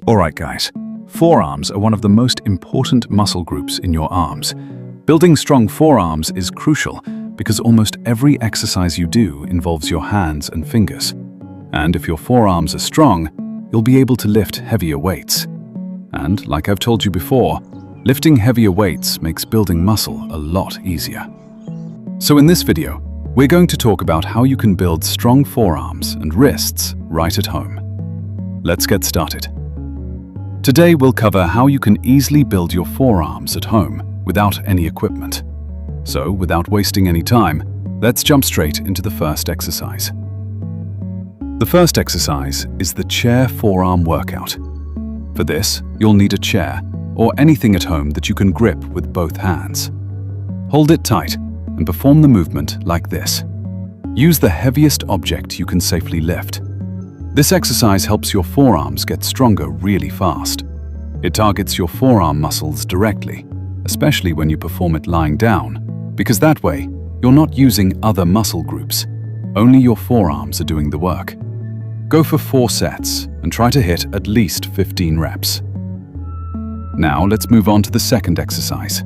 Alright guys, forearms are one of the most important muscle groups in your arms. Building strong forearms is crucial because almost every exercise you do involves your hands and fingers. And if your forearms are strong, you'll be able to lift heavier weights. And like I've told you before, lifting heavier weights makes building muscle a lot easier. So in this video, we're going to talk about how you can build strong forearms and wrists right at home. Let's get started. Today we'll cover how you can easily build your forearms at home without any equipment. So without wasting any time, let's jump straight into the first exercise. The first exercise is the chair forearm workout. For this, you'll need a chair or anything at home that you can grip with both hands. Hold it tight and perform the movement like this. Use the heaviest object you can safely lift. This exercise helps your forearms get stronger really fast. It targets your forearm muscles directly, especially when you perform it lying down, because that way, you're not using other muscle groups. Only your forearms are doing the work. Go for 4 sets and try to hit at least 15 reps. Now let's move on to the second exercise,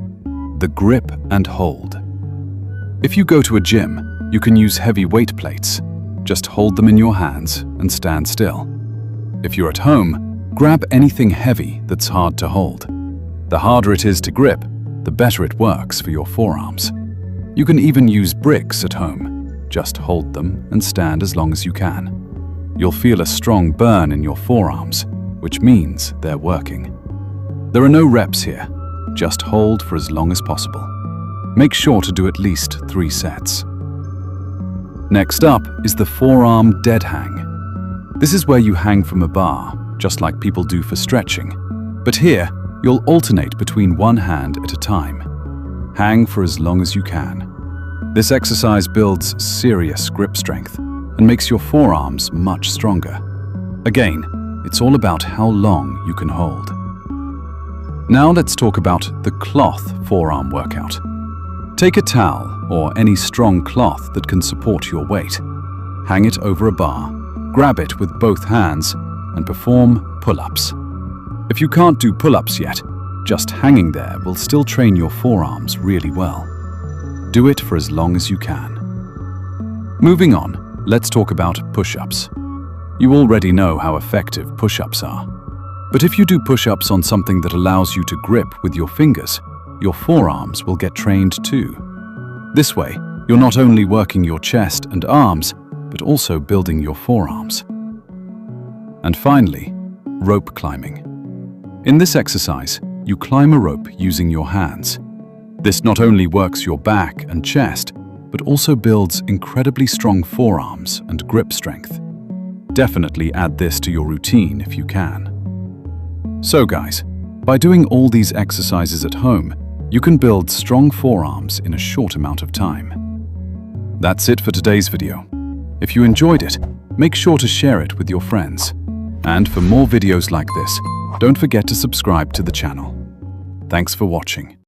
the grip and hold. If you go to a gym, you can use heavy weight plates. Just hold them in your hands and stand still. If you're at home, grab anything heavy that's hard to hold. The harder it is to grip, the better it works for your forearms. You can even use bricks at home. Just hold them and stand as long as you can. You'll feel a strong burn in your forearms, which means they're working. There are no reps here. Just hold for as long as possible. Make sure to do at least 3 sets. Next up is the forearm dead hang. This is where you hang from a bar, just like people do for stretching. But here, you'll alternate between one hand at a time. Hang for as long as you can. This exercise builds serious grip strength and makes your forearms much stronger. Again, it's all about how long you can hold. Now let's talk about the cloth forearm workout. Take a towel or any strong cloth that can support your weight. Hang it over a bar, grab it with both hands, and perform pull-ups. If you can't do pull-ups yet, just hanging there will still train your forearms really well. Do it for as long as you can. Moving on, let's talk about push-ups. You already know how effective push-ups are. But if you do push-ups on something that allows you to grip with your fingers, your forearms will get trained too. This way, you're not only working your chest and arms, but also building your forearms. And finally, rope climbing. In this exercise, you climb a rope using your hands. This not only works your back and chest, but also builds incredibly strong forearms and grip strength. Definitely add this to your routine if you can. So guys, by doing all these exercises at home, you can build strong forearms in a short amount of time. That's it for today's video. If you enjoyed it, make sure to share it with your friends. And for more videos like this, don't forget to subscribe to the channel. Thanks for watching.